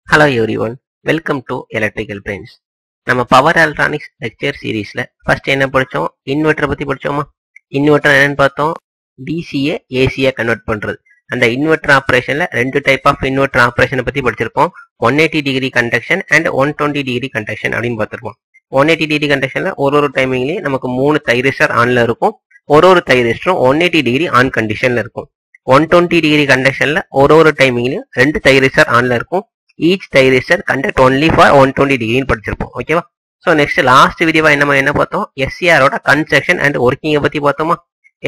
Hello everyone, welcome to Electrical Brains. நம்ம power electronics lecture சீரீஸ்ல first என்ன படிச்சோம்? இன்வெர்டர் பத்தி படிச்சோமா? இன்வெர்டர் என்னன்னு பார்த்தோம்? டிசியை ஏசியா கன்வெர்ட் பண்றது. அந்த இன்வெர்டர் ஆபரேஷன்ல ரெண்டு டைப் ஆஃப் இன்வெர்டர் ஆபரேஷனை பத்தி படிச்சிருப்போம். 180 degree conduction and 120 degree conduction அப்படின்னு பார்த்திருப்போம். 180 டிகிரி கண்டக்ஷன்ல ஒரு டைமிங்லயும் நமக்கு 3 தைரிஸ்டர் ஆன்ல இருக்கும். ஒரு தைரிஸ்டரும் 180 டிகிரி ஆன் கண்டிஷன்ல இருக்கும். 120 டிகிரி கண்டக்ஷன்ல ஒரு டைமிங்லயும் 2 தைரிஸ்டர் ஆன்ல இருக்கும். Each thyristor conduct only for 120 டிகிரின்னு படிச்சிருப்போம். ஓகேவா? ஸோ நெக்ஸ்ட் லாஸ்ட் வீடியோவா என்ன பார்த்தோம்? எஸ்சிஆரோட கன்ஸ்ட்ரக்ஷன் அண்ட் ஒர்க்கிங்கை பத்தி பார்த்தோமா?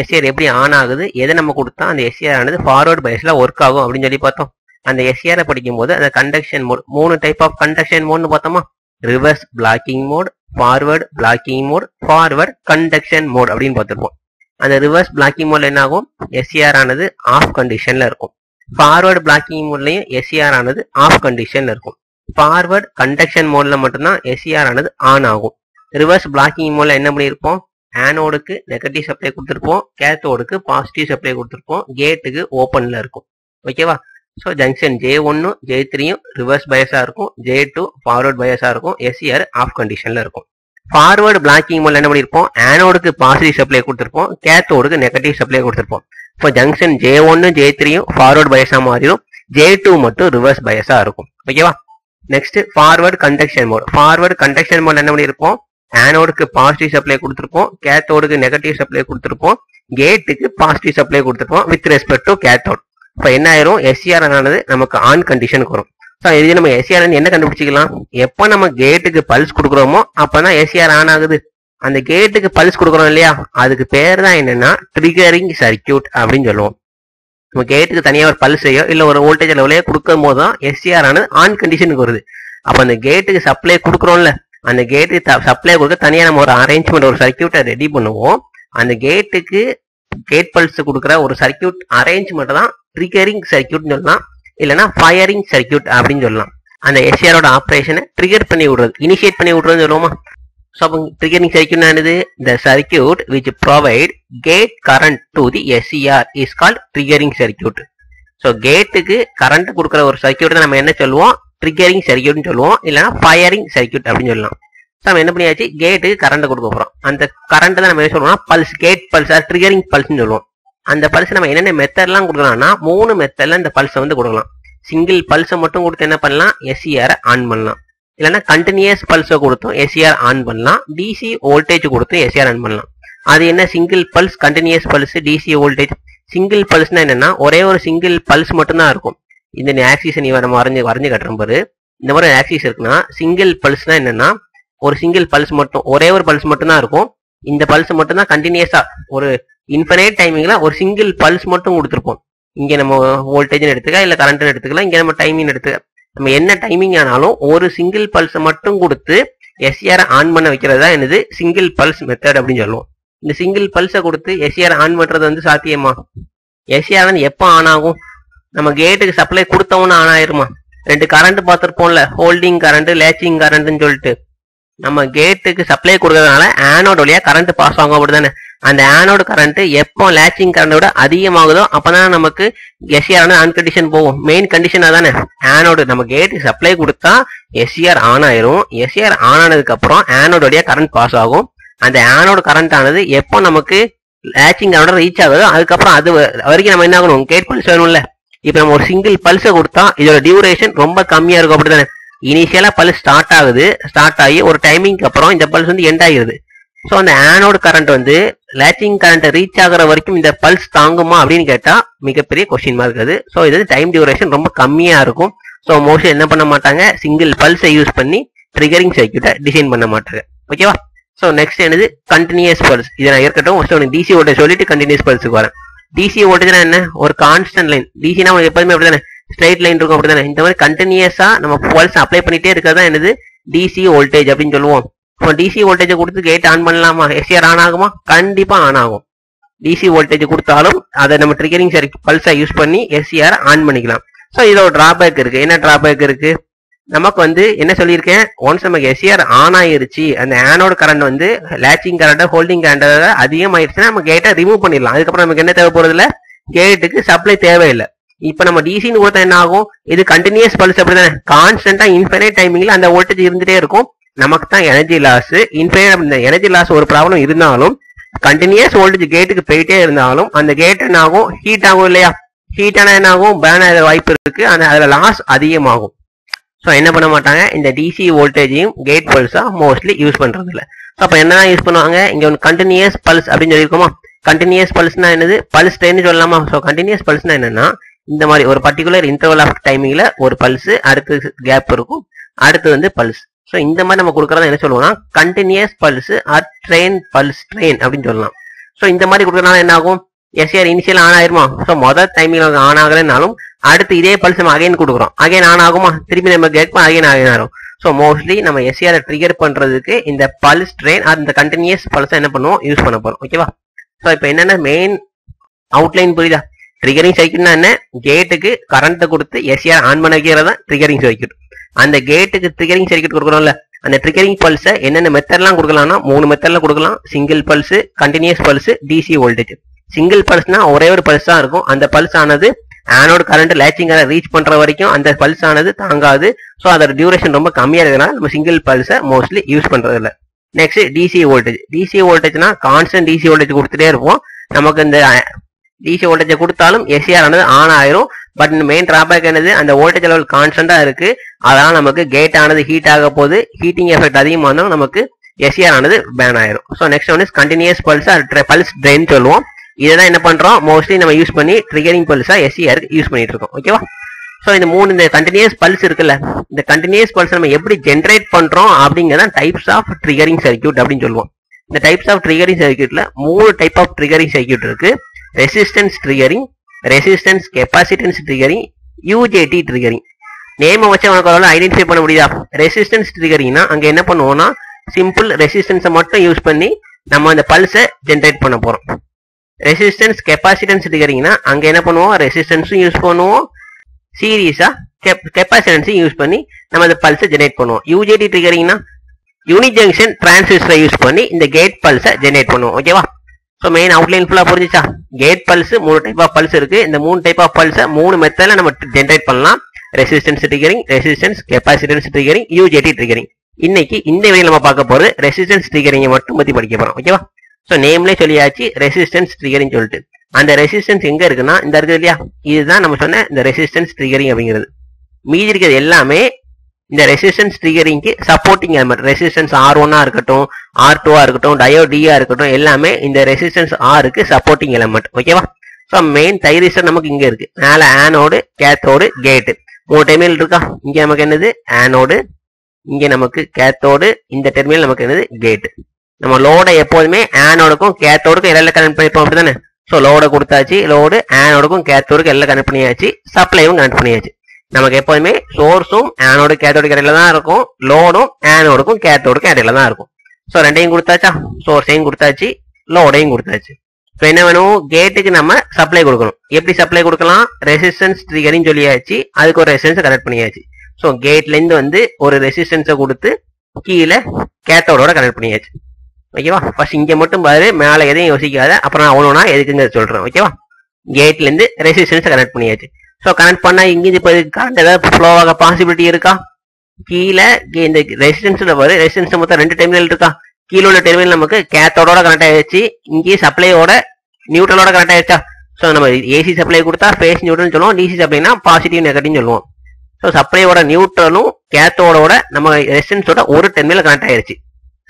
எஸ்சிஆர் எப்படி ஆன் ஆகுது, எதை நம்ம கொடுத்தா அந்த எஸ்சிஆர் ஆனது ஃபார்வர்ட் பைஸ்ல ஒர்க் ஆகும் அப்படின்னு சொல்லி பார்த்தோம். அந்த எஸ்சிஆரை படிக்கும் போது அந்த conduction mode 3 type of conduction மோட்னு பார்த்தோமா? Reverse blocking mode, forward blocking mode, forward conduction mode அப்படின்னு பார்த்துருப்போம். அந்த ரிவர்ஸ் பிளாக்கிங் மோட்ல என்ன ஆகும்? எஸ்சிஆர் ஆனது ஆஃப் கண்டிஷன்ல இருக்கும். ஃபார்வர்ட் பிளாக்கிங் மோட்லயும் எஸ்சிஆர் ஆனது ஆஃப் கண்டிஷன்ல இருக்கும். ஃபார்வர்ட் கண்டக்ஷன் மோட்ல மட்டும்தான் எஸ்சிஆர் ஆனது ஆன் ஆகும். ரிவர்ஸ் பிளாக்கிங் மோட்ல என்ன பண்ணிருப்போம்? ஆனோடுக்கு நெகட்டிவ் சப்ளை கொடுத்துருப்போம், கேத்தோடுக்கு பாசிட்டிவ் சப்ளை கொடுத்துருப்போம், கேட்டுக்கு ஓப்பன்ல இருக்கும். ஓகேவா? So junction J1 J3 reverse பயஸா இருக்கும், J2 ஃபார்வர்ட் பயஸா இருக்கும், எஸ்சிஆர் ஆஃப் கண்டிஷன்ல இருக்கும். ஃபார்வர்ட் பிளாக்கிங் மோட்ல என்ன பண்ணிருப்போம்? ஆனோடுக்கு பாசிட்டிவ் சப்ளை கொடுத்துருப்போம், கேத்தோடுக்கு நெகட்டிவ் சப்ளை கொடுத்துருப்போம். இப்போ ஜங்ஷன் J1 J3 ஃபார்வர்ட் பயஸா மாறிடும், J2 மட்டும் ரிவர்ஸ் பயஸா இருக்கும். ஓகேவா? Next forward conduction mode. Forward conduction மோட்ல என்ன பண்ணிருப்போம்? ஆனோடுக்கு பாசிட்டிவ் சப்ளை கொடுத்துருப்போம், கேத்தோடுக்கு நெகட்டிவ் சப்ளை கொடுத்துருப்போம், கேட்டுக்கு பாசிட்டிவ் சப்ளை கொடுத்துருப்போம் வித் ரெஸ்பெக்ட் டு கேத்தோட். இப்போ என்ன ஆயிரும்? எஸ்சிஆர் ஆனது நமக்கு ஆன் கண்டிஷனுக்கு வரும். ஸோ இது நம்ம எஸ்சிஆர் என்ன கண்டுபிடிச்சிக்கலாம்? எப்போ நம்ம கேட்டுக்கு பல்ஸ் கொடுக்குறோமோ அப்பதான் எஸ்சிஆர் ஆன் ஆகுது. அந்த கேட்டுக்கு பல்ஸ் கொடுக்குறோம் இல்லையா, அதுக்கு பேர் தான் என்னன்னா ட்ரிகரிங் சர்க்கியூட் அப்படின்னு சொல்லுவோம். நம்ம கேட்டுக்கு தனியாக ஒரு பல்ஸையோ இல்லை ஒரு வோல்டேஜ் லெவலையோ கொடுக்கும் போது தான் எஸ்சிஆர் ஆனது ஆன் கண்டிஷனுக்கு வருது. அப்போ அந்த கேட்டுக்கு சப்ளை கொடுக்குறோம்ல, அந்த கேட்டுக்கு சப்ளை கொடுக்க தனியாக நம்ம ஒரு அரேஞ்ச்மெண்ட் ஒரு சர்க்கியூட்டை ரெடி பண்ணுவோம். அந்த கேட்டுக்கு கேட் பல்ஸ் கொடுக்குற ஒரு சர்க்கியூட் அரேஞ்ச்மெண்ட் தான் ட்ரிகரிங் சர்க்கியூட்னு சொல்லலாம், இல்லைன்னா ஃபயரிங் சர்க்கியூட் அப்படின்னு சொல்லலாம். அந்த எஸ்சிஆரோட ஆப்ரேஷனை ட்ரிகர் பண்ணி விடுறது, இனிஷியேட் பண்ணி விடுறதுன்னு சொல்லுவோமா? ஸோ அப்போ ட்ரிகரிங் சர்க்கியூட் என்னது? The circuit which provide gate current to the SCR is called triggering circuit. So கேட்டுக்கு கரண்ட் கொடுக்குற ஒரு சர்க்கியூட் நம்ம என்ன சொல்லுவோம்? ட்ரிகரிங் சர்க்கியூட்னு சொல்லுவோம், இல்லைன்னா ஃபயரிங் சர்க்கியூட் அப்படின்னு சொல்லலாம். ஸோ நம்ம என்ன பண்ணியாச்சு? கேட்டுக்கு கரண்ட் கொடுக்க போகிறோம். அந்த கரண்ட் தான் நம்ம என்ன சொல்லுவோம்னா பல்ஸ், கேட் பல்ஸ், ட்ரிகரிங் பல்ஸ்ன்னு சொல்லுவோம். அந்த பல்ஸ் நம்ம என்னென்ன மெத்தட்லாம் கொடுக்கலாம்னா 3 மெத்தட்ல இந்த பல்ஸை வந்து கொடுக்கலாம். சிங்கிள் பல்ஸை மட்டும் கொடுத்து என்ன பண்ணலாம்? எஸ்சிஆரை ஆன் பண்ணலாம். இல்லைன்னா கண்டினியூஸ் பல்ஸை கொடுத்தும் எஸ்சிஆர் ஆன் பண்ணலாம். டிசி வோல்டேஜ் கொடுத்தும் எஸ்சிஆர் ஆன் பண்ணலாம். அது என்ன single pulse, continuous pulse, DC voltage? Single பல்ஸ்னா என்னன்னா ஒரே ஒரு சிங்கிள் பல்ஸ் மட்டும்தான் இருக்கும். இந்த ஆக்சிஸ் நீ நம்ம வரைஞ்சு கட்டுறோம் பாரு, இந்த மாதிரி ஆக்சிஸ் இருக்குன்னா சிங்கிள் பல்ஸ்னா என்னன்னா ஒரு சிங்கிள் பல்ஸ் மட்டும், ஒரே ஒரு பல்ஸ் மட்டும்தான் இருக்கும். இந்த பல்ஸ் மட்டும் தான் கண்டினியூஸா ஒரு இன்ஃபினைட் டைமிங்ல ஒரு சிங்கிள் பல்ஸ் மட்டும் கொடுத்துருப்போம். இங்க நம்ம வோல்டேஜ் எடுத்துக்க, இல்ல கரண்ட் எடுத்துக்கலாம், இங்க நம்ம டைமிங் எடுத்துக்க. நம்ம என்ன டைமிங் ஆனாலும் ஒரு சிங்கிள் பல்ஸ் மட்டும் கொடுத்து எஸ்சிஆர் ஆன் பண்ண வைக்கிறது தான் என்னது? சிங்கிள் பல்ஸ் மெத்தட் அப்படின்னு சொல்லுவோம். இந்த சிங்கிள் பல்ஸை கொடுத்து எஸ்சிஆர் ஆன் பண்றது வந்து சாத்தியமா? எஸ்சிஆர் வந்து எப்போ ஆன் ஆகும்? நம்ம கேட்டுக்கு சப்ளை கொடுத்தவொன்னு ஆன் ஆயிருமா? 2 கரண்ட் பார்த்துருப்போம்ல, ஹோல்டிங் கரண்ட், லேச்சிங் கரண்ட்னு சொல்லிட்டு. நம்ம கேட்டுக்கு சப்ளை கொடுக்கறதுனால ஆனோட் வழியா கரண்ட் பாஸ் ஆகும், அப்படிதானே? அந்த ஆனோடு கரண்ட் எப்போ லேச்சிங் கரண்டோட அதிகமாகுதோ அப்பதான் நமக்கு எஸ்சிஆர் ஆன் கண்டிஷன் போகும். மெயின் கண்டிஷன் அதானே? ஆனோடு நம்ம கேட்டுக்கு சப்ளை கொடுத்தா எஸ்சிஆர் ஆன் ஆயிரும். எஸ்சிஆர் ஆன் ஆனதுக்கு அப்புறம் ஆனோட் வழியா கரண்ட் பாஸ் ஆகும். அந்த ஆனோடு கரண்ட் ஆனது எப்போ நமக்கு லேச்சிங் கரண்டோட ரீச் ஆகுதோ அதுக்கப்புறம் அது வரைக்கும் நம்ம என்ன ஆகணும்? கேட் பல்ஸ் வேணும்ல. இப்ப நம்ம ஒரு சிங்கிள் பல்ஸை கொடுத்தா இதோட டியூரேஷன் ரொம்ப கம்மியா இருக்கும், அப்படித்தானே? இனிஷியலா பல்ஸ் ஸ்டார்ட் ஆகுது, ஸ்டார்ட் ஆகி ஒரு டைமிங்க்கு அப்புறம் இந்த பல்ஸ் வந்து எண்ட் ஆகிருது. ஸோ அந்த ஆனோடு கரண்ட் வந்து லேச்சிங் கரண்ட் ரீச் ஆகுற வரைக்கும் இந்த பல்ஸ் தாங்குமா அப்படின்னு கேட்டா மிகப்பெரிய கொஸ்டின் மார்க் அது. ஸோ இது டைம் டியூரேஷன் ரொம்ப கம்மியா இருக்கும். ஸோ மோஸ்ட்லி என்ன பண்ண மாட்டாங்க? சிங்கிள் பல்ஸை யூஸ் பண்ணி ட்ரிகரிங் சர்க்கியூட்டை டிசைன் பண்ண மாட்டாங்க. ஓகேவா? ஸோ நெக்ஸ்ட் என்னது? Continuous pulse. இதை நான் இருக்கட்டும், டிசி வோல்டேஜ் சொல்லிட்டு கண்டினியூஸ் பல்ஸுக்கு வரேன். டிசி வோல்டேஜ்னா என்ன? ஒரு கான்ஸ்டன்ட் லைன். டிசினா எப்போதுமே அப்படிதானே? ஸ்ட்ரைட் லைன் இருக்கும், அப்படிதானே? இந்த மாதிரி கண்டினியூஸா நம்ம பல்ஸ் அப்ளை பண்ணிட்டே இருக்கிறதா என்னது? டிசி வோல்டேஜ் அப்படின்னு சொல்லுவோம். இப்போ டிசி வோல்டேஜ் கொடுத்து கேட் ஆன் பண்ணலாமா? எஸ்சிஆர் ஆன் ஆகுமா? கண்டிப்பா ஆன் ஆகும். டிசி வோல்டேஜ் கொடுத்தாலும் அதை நம்ம ட்ரிகரிங் பல்ஸை யூஸ் பண்ணி எஸ்சிஆர் ஆன் பண்ணிக்கலாம். ஸோ இதோட டிராபேக் இருக்கு. என்ன டிராபேக் இருக்கு? நமக்கு வந்து என்ன சொல்லியிருக்கேன்? ஒன்ஸ் நமக்கு எஸ்சிஆர் ஆன் ஆயிருச்சு, அந்த ஆனோடு கரண்ட் வந்து லேச்சிங் கரண்ட், ஹோல்டிங் கரண்ட் அதிகமாயிருச்சுன்னா நம்ம கேட்டை ரிமூவ் பண்ணிடலாம். அதுக்கப்புறம் நமக்கு என்ன தேவைப்படுறது இல்லை? கேட்டுக்கு சப்ளை தேவையில்லை. இப்ப நம்ம டிசின்னு கொடுத்தா என்ன ஆகும், இது கண்டினியூஸ் பல்ஸ் அப்படிதானே, கான்ஸ்டன்டா இன்ஃபைனைட் டைமிங்ல அந்த வோல்டேஜ் இருந்துட்டே இருக்கும். நமக்கு தான் energy loss. Infinite energy loss ஒரு ப்ராப்ளம் இருந்தாலும் கண்டினியூஸ் வோல்டேஜ் கேட்டுக்கு போயிட்டே இருந்தாலும் அந்த கேட் என்ன ஆகும், ஹீட் ஆகும் இல்லையா. ஹீட் ஆனா என்ன ஆகும், பேர்ன் ஆகிற வாய்ப்பு இருக்கு. அதுல லாஸ் அதிகமாகும். ஸோ என்ன பண்ண மாட்டாங்க, இந்த டிசி வோல்டேஜையும் கேட் பல்ஸா மோஸ்ட்லி யூஸ் பண்றது இல்லை. அப்ப என்னதான் யூஸ் பண்ணுவாங்க, இங்க ஒன்று கண்டினியூஸ் பல்ஸ் அப்படின்னு சொல்லியிருக்கோமா. கண்டினியூஸ் பல்ஸ்னா என்னது, பல்ஸ் ட்ரெயின் சொல்லலாமா. ஸோ கண்டினியூஸ் பல்ஸ்னா என்னன்னா, இந்த மாதிரி ஒரு பர்டிகுலர் இன்டர்வல் ஆஃப் டைமிங்ல ஒரு பல்ஸ், அடுத்து கேப் இருக்கும், அடுத்து வந்து பல்ஸ். ஸோ இந்த மாதிரி நம்ம கொடுக்கறத என்ன சொல்லுவோம்னா continuous pulse or train pulse train அப்படின்னு சொல்லலாம். ஸோ இந்த மாதிரி கொடுக்கறதுனால என்ன ஆகும், எஸ்ஆர் இனிஷியல் ஆன் ஆயிருமா. ஸோ மொதல் டைமிங்ல ஆன் ஆகலைன்னாலும் அடுத்து இதே பல்ஸ் நம்ம அகைன் கொடுக்குறோம், அகைன் ஆன் ஆகுமா, திருப்பி நம்ம கேட்போம், அகைன் ஆகும். ஸோ மோஸ்ட்லி நம்ம எஸ்ஆர் ட்ரிகர் பண்றதுக்கு இந்த பல்ஸ் ட்ரெயின் ஆர் இந்த கண்டினியூஸ் பல்ஸ் என்ன பண்ணுவோம், யூஸ் பண்ண போறோம். ஓகேவா. ஸோ இப்போ என்னென்ன மெயின் அவுட்லைன் புரியுதா. ட்ரிகரிங் சர்க்யூட்னா என்ன, கேட்டுக்கு கரண்ட் கொடுத்து எஸ்ஆர் ஆன் பண்ண வைக்கிறதா ட்ரிகரிங் சர்க்யூட். அந்த கேட்டுக்கு ட்ரிகரிங் சர்க்யூட் கொடுக்குறோம்ல, அந்த ட்ரிகரிங் பல்ஸை என்னென்ன மெத்தட்லாம் கொடுக்கலாம்னா 3 மெத்தட்ல கொடுக்கலாம். Single pulse, continuous pulse, DC voltage. Single பல்ஸ்னா ஒரே ஒரு பல்ஸ் தான் இருக்கும். அந்த பல்ஸ் ஆனது ஆனோட் கரண்ட் லேச்சிங் ரீச் பண்ற வரைக்கும் அந்த பல்ஸ் ஆனது தாங்காது. ஸோ அதோட டியூரேஷன் ரொம்ப கம்மியா இருக்கிறதுனால நம்ம சிங்கிள் பல்ஸை மோஸ்ட்லி யூஸ் பண்றது இல்லை. Next DC voltage. டிசி வோல்டேஜ்னா கான்ஸ்டன்ட் டிசி வோல்டேஜ் கொடுத்துட்டே இருப்போம். நமக்கு இந்த டிசி வோல்டேஜ் கொடுத்தாலும் எஸ்ஆர் ஆனது ஆன் ஆயிரும். பட் இந்த மெயின் டிராபேக் என்னது, அந்த வோல்டேஜ் லெவல் கான்ஸ்டன்டா இருக்கு. அதனால நமக்கு கேட் ஆனது ஹீட் ஆக போது, ஹீட்டிங் எஃபெக்ட் அதிகமாக இருந்தாலும் நமக்கு எஸ்ஆர் ஆனது பேன் ஆயிரும். So next one is continuous pulse pulse train சொல்லுவோம். இதான் என்ன பண்றோம், மோஸ்ட்லி நம்ம யூஸ் பண்ணி ட்ரிகரிங் பல்ஸா எஸ்ஆர் யூஸ் பண்ணிட்டு இருக்கோம். ஓகேவா. ஸோ இந்த இந்த கண்டினியூஸ் பல்ஸ் இருக்குல்ல, இந்த கண்டினியூஸ் பல்ஸ் நம்ம எப்படி ஜென்ரேட் பண்றோம் அப்படிங்கிறத டைப்ஸ் ஆஃப் ட்ரிகரிங் சர்க்யூட் அப்படின்னு சொல்லுவோம். இந்த டைப்ஸ் ஆஃப் ட்ரிகரிங் சர்க்யூட்ல 3 டைப் ஆஃப் ட்ரிகரிங் சர்க்யூட் இருக்கு. Resistance triggering, resistance capacitance triggering, UJT triggering. Name வச்சு உனக்கு ஐடென்டிஃபை பண்ண முடியுதா. ரெசிஸ்டன்ஸ் ட்ரிகரிங்னா அங்க என்ன பண்ணுவோம்னா சிம்பிள் ரெசிஸ்டன்ஸை மட்டும் யூஸ் பண்ணி நம்ம அந்த பல்ஸை ஜென்ரேட் பண்ண போறோம். ரெசிஸ்டன்ஸ் கெப்பாசிட்டன்ஸ் ட்ரிகரிங்னா அங்க என்ன பண்ணுவோம், ரெசிஸ்டன்ஸும் யூஸ் பண்ணுவோம், சீரீஸா கெப்பாசிட்டன்ஸையும் யூஸ் பண்ணி நம்ம அந்த பல்ஸை ஜெனரேட் பண்ணுவோம். யூஜேடி ட்ரிகரிங்னா யூனிட் ஜங்ஷன் டிரான்சிஸ்டரை யூஸ் பண்ணி இந்த கேட் பல்ஸை ஜெனரேட் பண்ணுவோம். ஓகேவா. ஸோ மெயின் அவுட்லைன் ஃபுல்லா புரிஞ்சிச்சா. Gate pulse 3 type of pulse இருக்கு. இந்த 3 டைப் ஆஃப் பல்ஸை 3 மெத்தட்ல நம்ம ஜெனரேட் பண்ணலாம். Resistance triggering, resistance capacitance triggering, UJT triggering. இன்னைக்கு இந்த வீடியோல நம்ம பார்க்க போறது ரெசிஸ்டன்ஸ் ட்ரிகரிங்கை மட்டும் பத்தி படிக்க போறோம். ஓகேவா. ஸோ நேம்லேயே சொல்லியாச்சு ரெசிஸ்டன்ஸ் ட்ரிகரிங் சொல்லிட்டு. அந்த ரெசிஸ்டன்ஸ் எங்க இருக்குன்னா இந்த இருக்குது இல்லையா, இதுதான் நம்ம சொன்ன இந்த ரெசிஸ்டன்ஸ் ட்ரிகரிங் அப்படிங்கிறது. மீதி இருக்கிறது எல்லாமே இந்த ரெசிஸ்டன்ஸ் ட்ரிகரிங்க்கு சப்போர்ட்டிங் எலிமெண்ட். ரெசிஸ்டன்ஸ் R1 இருக்கட்டும், R2 இருக்கட்டும், டயோட் D இருக்கட்டும், எல்லாமே இந்த ரெசிஸ்டன்ஸ் Rக்கு சப்போர்ட்டிங் எலிமெண்ட். ஓகேவா. ஸோ மெயின் தைரிஸ்டர் நமக்கு இங்க இருக்கு. மேல ஆனோடு, கேத்தோடு, கேட்டு 3 டெர்மினல் இருக்கா. இங்க நமக்கு என்னது ஆனோடு, இங்க நமக்கு கேத்தோடு, இந்த டெர்மினல் நமக்கு என்னது கேட்டு. நம்ம லோடை எப்போதுமே ஆனோடுக்கும் கேத்தோடுக்கும் எல்லாம் கனெக்ட் பண்ணிப்போம் அப்படிதானே. ஸோ லோடை கொடுத்தாச்சு, லோடு ஆனோடுக்கும் கேத்தோடுக்கும் எல்லாம் கனெக்ட் பண்ணியாச்சு, சப்ளையும் கனெக்ட் பண்ணியாச்சு. நமக்கு எப்போதுமே சோர்ஸும் ஆனோடு கேத்தோடு இடையில தான் இருக்கும், லோடும் ஆனோடுக்கும் கேத்தோடுக்கும் இடையில தான் இருக்கும். ஸோ ரெண்டையும் கொடுத்தாச்சா, சோர்ஸையும் கொடுத்தாச்சு, லோடையும் கொடுத்தாச்சு. ஸோ என்ன வேணும், கேட்டுக்கு நம்ம சப்ளை கொடுக்கணும். எப்படி சப்ளை கொடுக்கலாம், ரெசிஸ்டன்ஸ் ட்ரிகரிங் சொல்லியாச்சு, அதுக்கு ஒரு ரெசிஸ்டன்ஸை கனெக்ட் பண்ணியாச்சு. ஸோ கேட்ல இருந்து வந்து ஒரு ரெசிஸ்டன்ஸை கொடுத்து கீழே கேத்தோடோட கனெக்ட் பண்ணியாச்சு. ஓகேவா. ஃபர்ஸ்ட் இங்க மட்டும் பாரு, மேல எதையும் யோசிக்காத, அப்புறம் நான் அவ்வளோனா எதுக்குங்க சொல்றேன். ஓகேவா. கேட்ல இருந்து ரெசிஸ்டன்ஸை கனெக்ட் பண்ணியாச்சு. ஸோ கனெக்ட் பண்ணா இங்க இப்போ கரண்ட் ஏதாவது ஃப்ளோ ஆக பாசிபிலிட்டி இருக்கா. கீழே இந்த ரெசிஸ்டன்ஸ்ல பாரு, ரெசிஸ்டன்ஸ் மொத்தம் 2 டெர்மினல் இருக்கா. கீழே உள்ள டெர்மினல் நமக்கு கேத்தோட கனெக்ட் ஆயிடுச்சு, இங்கேயே சப்ளையோட நியூட்ரலோட கனெக்ட் ஆயிடுச்சா. ஸோ நம்ம ஏசி சப்ளை கொடுத்தா ஃபேஸ் நியூட்ரல் சொல்லுவோம், டிசி சப்ளைனா பாசிட்டிவ் நெகட்டிவ் சொல்லுவோம். ஸோ சப்ளையோட நியூட்ரலும் கேத்தோட நம்ம ரெசிஸ்டன்ஸோட ஒரு டெர்மினல் கனெக்ட் ஆயிடுச்சு.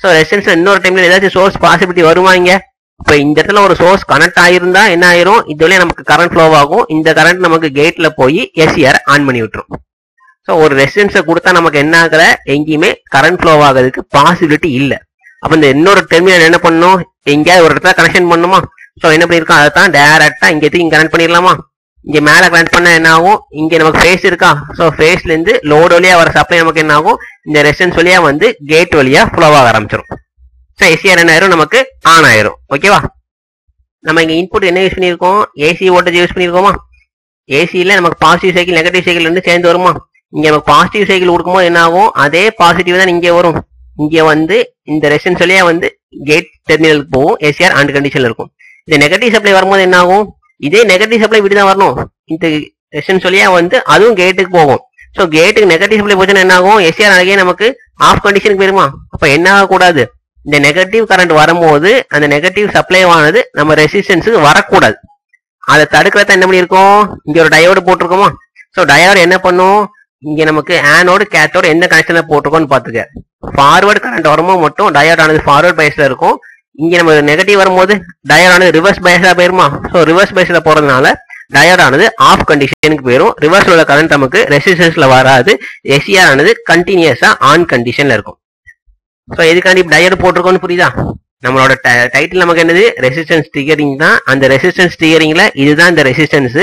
ஸோ ரெசிஸ்டன்ஸ்ல இன்னொரு டெர்மினல் ஏதாச்சும் சோர்ஸ் பாசிபிலிட்டி வருமா இங்க. இப்போ இந்த இடத்துல ஒரு சோர்ஸ் கனெக்ட் ஆயிருந்தா என்ன ஆயிரும், இதுலயே நமக்கு கரண்ட் ஃப்ளோ ஆகும். இந்த கரண்ட் நமக்கு கேட்ல போய் எஸ்ஆர் ஆன் பண்ணி விட்டுரும். ஸோ ஒரு ரெசிஸ்டன்ஸை கொடுத்தா நமக்கு என்ன ஆகல, எங்கேயுமே கரண்ட் ஃப்ளோ ஆகிறதுக்கு பாசிபிலிட்டி இல்லை. அப்ப இந்த இன்னொரு டெர்மினல் என்ன பண்ணும், எங்கேயாவது ஒரு இடத்துல கனெக்ஷன் பண்ணுமா. ஸோ என்ன பண்ணிருக்கோம், அதை தான் டைரக்டா இங்க கனெக்ட் பண்ணிடலாமா. இங்க மேல கனெக்ட் பண்ண என்ன ஆகும், இங்க நமக்கு ஃபேஸ் இருக்கா. ஸோ ஃபேஸ்ல இருந்து லோடு வழியா வர சப்ளை நமக்கு என்ன ஆகும், இந்த ரெசிஸ்டன்ஸ் வழியா வந்து கேட் வழியா ஃப்ளோ ஆக ஆரம்பிச்சிடும். ஸோ எஸ்ஆர் என்ன ஆயிரும், நமக்கு ஆன் ஆயிரும். ஓகேவா. நம்ம இங்க இன்புட் என்ன யூஸ் பண்ணிருக்கோம், ஏசி வோல்டேஜ் யூஸ் பண்ணிருக்கோமா. ஏசியில நமக்கு பாசிட்டிவ் சைக்கிள் நெகட்டிவ் சைக்கிள் ரெண்டு சேர்ந்து வருமா. இங்க நமக்கு பாசிட்டிவ் சைக்கிள் கொடுக்கும்போது என்ன ஆகும், அதே பாசிட்டிவ் தான் இங்க வரும். இங்க வந்து இந்த ரெசிஸ்டன்ஸ் வழியா வந்து கேட் டெர்மினலுக்கு போகும், எஸ்ஆர் ஆன் கண்டிஷன்ல இருக்கும். இந்த நெகட்டிவ் சப்ளை வரும்போது என்ன ஆகும், இதே நெகட்டிவ் சப்ளை விட்டு தான் வரணும். இந்த ரெசிஸ்டன்ஸ் வழியா வந்து அதுவும் கேட்டுக்கு போகும். ஸோ கேட்டுக்கு நெகட்டிவ் சப்ளை போச்சுன்னா என்ன ஆகும், எஸ்சிஆர் அழகே நமக்கு ஆஃப் கண்டிஷனுக்கு போயிருமா. அப்ப என்ன ஆகக்கூடாது, இந்த நெகட்டிவ் கரண்ட் வரும்போது அந்த நெகட்டிவ் சப்ளை ஆனது நம்ம ரெசிஸ்டன்ஸுக்கு வரக்கூடாது. அதை தடுக்கிறத என்ன பண்ணியிருக்கோம், இங்க ஒரு டயோடு போட்டிருக்கோமா. ஸோ டயோடு என்ன பண்ணும், இங்க நமக்கு ஆனோடு கேத்தோடு எந்த கனெக்ஷன்ல போட்டிருக்கோம்னு பாத்துக்க. ஃபார்வர்ட் கரண்ட் வரும்போது மட்டும் டயோட் ஆனது ஃபார்வர்ட் பயஸ்ல இருக்கும். இங்க நம்ம நெகட்டிவ் வரும்போது டயோட் ஆனது ரிவர்ஸ் பயஸ்ல போயிருமா. ஸோ ரிவர்ஸ் பயஸ்ல போறதுனால டயோட் ஆனது ஆஃப் கண்டிஷனுக்கு போயிடும். ரிவர்ஸ்ல உள்ள கரண்ட் நமக்கு ரெசிஸ்டன்ஸ்ல வராது. எஸ்சிஆர் ஆனது கண்டினியூஸா ஆன் கண்டிஷன்ல இருக்கும். ஸோ எதுக்காண்டி டயோடு போட்டிருக்கோம்னு புரியுதா. நம்மளோட டைட்டில் நமக்கு என்னது, ரெசிஸ்டன்ஸ் ட்ரிகரிங் தான். அந்த ரெசிஸ்டன்ஸ் ட்ரிகரிங்ல இதுதான் இந்த ரெசிஸ்டன்ஸ்.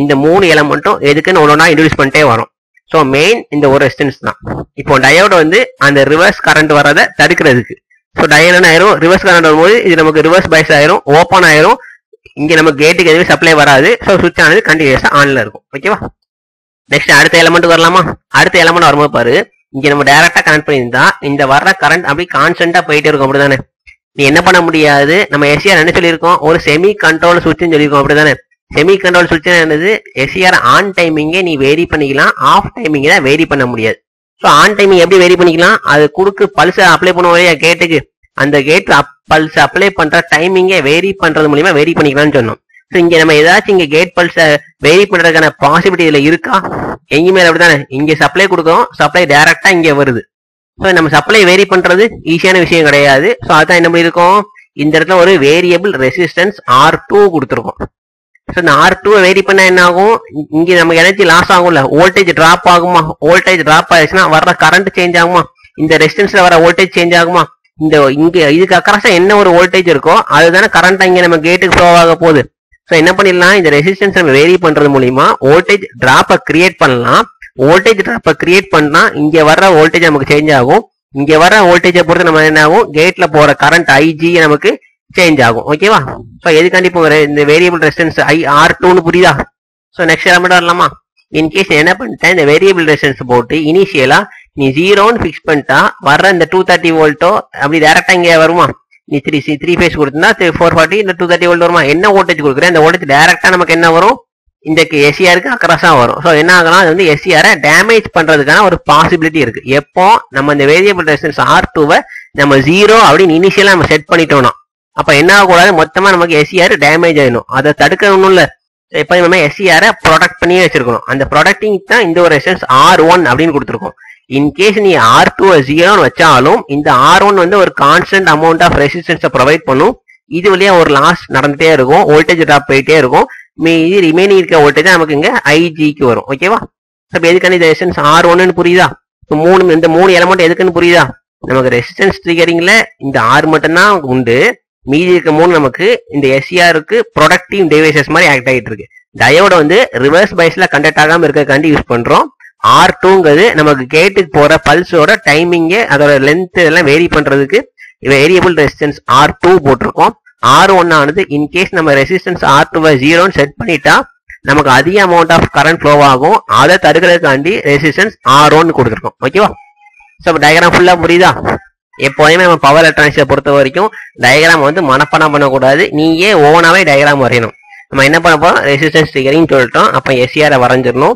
இந்த 3 எலமெண்ட்டும் எதுக்குன்னு ஒன்னொன்னா இன்ட்ரோடியூஸ் பண்ணிட்டே வரும். ஸோ மெயின் இந்த ஒரு ரெசிஸ்டன்ஸ் தான். இப்போ டயோடு வந்து அந்த ரிவர்ஸ் கரண்ட் வரதை தடுக்கிறதுக்கு. ஸோ டயோடு என்ன ஆயிரும், ரிவர்ஸ் கரண்ட் வரும்போது இது நமக்கு ரிவர்ஸ் பைஸ் ஆயிரும், ஓப்பன் ஆயிரும். இங்க நம்ம கேட்டுக்கு எதுவும் சப்ளை வராது. ஸோ சுவிட்ச் ஆனது கண்டினியூஸா ஆன்ல இருக்கும். ஓகேவா. நெக்ஸ்ட் அடுத்த எலமெண்ட் வரலாமா. அடுத்த எலமெண்ட் வரும்போது பாரு, இங்க நம்ம டைரக்டா கனெக்ட் பண்ணியிருந்தா இந்த வர்ற கரண்ட் அப்படி கான்ஸ்டன்டா போயிட்டே இருக்கும். அப்படிதானே. நீ என்ன பண்ண முடியாது, நம்ம எஸ்சிஆர் என்ன சொல்லியிருக்கோம், ஒரு செமி கண்ட்ரோல் சுவிட்ச்னு சொல்லியிருக்கோம். அப்படிதானே. செமி கண்ட்ரோல் சுவிட்ச் என்னது, எஸ்சிஆர் ஆன் டைமிங்கே நீ வேரி பண்ணிக்கலாம், ஆஃப் டைமிங் தான் வேரி பண்ண முடியாது. ஸோ ஆன் டைமிங் எப்படி வேரி பண்ணிக்கலாம், அது குறுக்கு பல்ஸ் அப்ளை பண்ணுவோம் இல்லையா கேட்டுக்கு, அந்த கேட் பல்ஸ் அப்ளை பண்ற டைமிங்கை வேரி பண்றது மூலியமா வேரி பண்ணிக்கலாம்னு சொன்னோம். ஸோ இங்க நம்ம ஏதாச்சும் இங்க கேட் பல்ஸ் வேரி பண்றதுக்கான பாசிபிலிட்டி இதுல இருக்கா, எங்கேயுமே அப்படித்தானே. இங்க சப்ளை கொடுக்குறோம், சப்ளை டைரக்டா இங்க வருது. ஸோ நம்ம சப்ளை வேரி பண்றது ஈஸியான விஷயம் கிடையாது. ஸோ அதான் என்ன பண்ணிருக்கோம், இந்த இடத்துல ஒரு வேரியபிள் ரெசிஸ்டன்ஸ் R2 கொடுத்துருக்கோம். ஸோ இந்த R2 வேரி பண்ண என்ன ஆகும், இங்க நம்ம எனர்ஜி லாஸ் ஆகும்ல, வோல்டேஜ் டிராப் ஆகுமா. வோல்டேஜ் டிராப் ஆயிடுச்சுன்னா வர்ற கரண்ட் சேஞ்ச் ஆகுமா, இந்த ரெசிஸ்டன்ஸ்ல வர வோல்டேஜ் சேஞ்ச் ஆகுமா. இந்த இங்க இதுக்கு அக்கறாசா என்ன ஒரு வோல்டேஜ் இருக்கோ அதுதானே கரண்ட் இங்க நம்ம கேட்டுக்கு ஃப்ளோ ஆக போகுது. ஸோ என்ன பண்ணிடலாம், இந்த ரெசிஸ்டன்ஸ் நம்ம வேரி பண்றது மூலியமா வோல்டேஜ் டிராப்பை கிரியேட் பண்ணலாம். வோல்டேஜ் டிராப்பை கிரியேட் பண்ணா இங்க வர்ற வோல்டேஜ் நமக்கு சேஞ்ச் ஆகும். இங்க வர வோல்டேஜை பொறுத்து நம்ம என்ன ஆகும், கேட்ல போற கரண்ட் ஐஜி நமக்கு சேஞ்ச் ஆகும். ஓகேவா. ஸோ எதுக்காண்டி இப்போ இந்த வேரியபிள் ரெசிஸ்டன்ஸ் R2ன்னு புரியுதா. ஸோ நெக்ஸ்ட் எலமெண்ட் வரலாமா. இன்கேஸ் என்ன பண்ணிட்டேன், இந்த வேரியபிள் ரெசிஸ்டன்ஸ் போட்டு இனிஷியலா நீ 0ன்னு பிக்ஸ் பண்ணிட்டா வர்ற இந்த 230 வோல்ட்டோ அப்படி டேரக்டா இங்க வருமா. நீ த்ரீ ஃபேஸ் கொடுத்தா 440 இந்த 230 வோல்ட் வருமா. என்ன வோல்டேஜ் கொடுக்குறேன், இந்த வோல்டேஜ் டேரக்டா நமக்கு என்ன வரும், இந்த எஸ்சிஆருக்கு அக்கரஸா வரும். ஸோ என்ன ஆகலாம், அது வந்து எஸ்சிஆரை டேமேஜ் பண்றதுக்கான ஒரு பாசிபிலிட்டி இருக்கு. எப்போ நம்ம இந்த வேரியபிள் ரெசிஸ்டன்ஸ் R2வை நம்ம 0 அப்படின்னு இனிஷியலா நம்ம செட் பண்ணிட்டோம்னா அப்ப என்ன ஆகக்கூடாது, மொத்தமா நமக்கு எஸ்சிஆர் டேமேஜ் ஆயிடும். அதை தடுக்கணும் இல்ல, எப்ப நம்ம எஸ்சிஆரை ப்ரொடக்ட் பண்ணியே வச்சிருக்கணும். அந்த ப்ரொடக்டிங் தான் இந்த ஒரு ரெசிஸ்டன்ஸ் R1 அப்படின்னு கொடுத்துருக்கோம். இன்கேஸ் நீ R2 0ன்னு வச்சாலும் இந்த R1 வந்து ஒரு கான்ஸ்டன்ட் அமௌண்ட் ஆஃப் ரெசிஸ்டன்ஸை ப்ரொவைட் பண்ணும். இது வழியா ஒரு லாஸ் நடந்துட்டே இருக்கும், வோல்டேஜ் ட்ராப் போயிட்டே இருக்கும். மீதி ரிமைனிங் இருக்க வோல்டேஜ் நமக்கு இங்க ஐஜிக்கு வரும். ஓகேவா. அப்ப எதுக்கான இந்த ரெசிஸ்டன்ஸ் R1ன்னு புரியுதா. இந்த மூணு எலமெண்ட் எதுக்குன்னு புரியுதா. நமக்கு ரெசிஸ்டன்ஸ் ட்ரிகரிங்ல இந்த R மட்டும்தான் உண்டு, மீதி இருக்க 3 நமக்கு இந்த எஸ்சிஆருக்கு ப்ரொடக்டிவ் டிவைசஸ் மாதிரி ஆக்ட் ஆகிட்டு இருக்கு. டயோட வந்து ரிவர்ஸ் பைஸ்ல கண்டக்ட் ஆகாம இருக்கிறதுக்காண்டி யூஸ் பண்றோம். R2ங்கிறது நமக்கு கேட்டுக்கு போற பல்ஸோட டைமிங்க அதோட லென்த் எல்லாம் வேரி பண்றதுக்கு வேரியபிள் ரெசிஸ்டன்ஸ் R2 போட்டிருக்கோம். R1 ஆனது இன்கேஸ் நம்ம ரெசிஸ்டன்ஸ் R2வை 0ன்னு செட் பண்ணிட்டா நமக்கு அதிக அமௌண்ட் ஆஃப் கரண்ட் ஃப்ளோ ஆகும். அதை தடுக்கிறதுக்காண்டி ரெசிஸ்டன்ஸ் R1 கொடுத்துருக்கோம். ஓகேவா. ஸோ டயக்ராம் ஃபுல்லா புரியுதா. எப்போதுமே நம்ம பவர் எலக்ட்ரானிக்ஸை பொறுத்த வரைக்கும் டயக்ராம் வந்து மனப்பாடம் பண்ணக்கூடாது, நீயே ஓனாவே டயக்ராம் வரையணும். நம்ம என்ன பண்ண போறோம், ரெசிஸ்டன்ஸ் ட்ரிகரிங் சொல்லிட்டோம். அப்ப எஸ்சிஆரை வரைஞ்சிடணும்.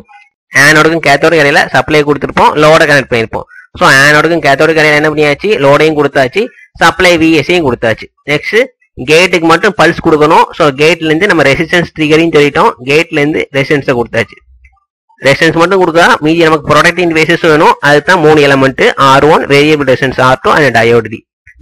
ஆனோடுக்கும் கேத்தோடு கரையில சப்ளை கொடுத்துருப்போம், லோட கனெக்ட் பண்ணிருப்போம். ஸோ ஆனோடுக்கும் கேத்தோடு கரையில என்ன பண்ணியாச்சு, லோடையும் கொடுத்தாச்சு, சப்ளை விஎஸ்ஐயும் கொடுத்தாச்சு. நெக்ஸ்ட் கேட்டுக்கு மட்டும் பல்ஸ் கொடுக்கணும். ஸோ கேட்ல இருந்து நம்ம ரெசிஸ்டன்ஸ் ட்ரிகரிங் சொல்லிட்டோம், கேட்ல இருந்து ரெசிஸ்டன்ஸை கொடுத்தாச்சு. ரெசிஸ்டன்ஸ் மட்டும் கொடுத்தா மீதி நமக்கு ப்ரொடக்டிங் டிவைசஸ் வேணும். அதுதான் 3 element, R1 variable resistance R2 and diode D.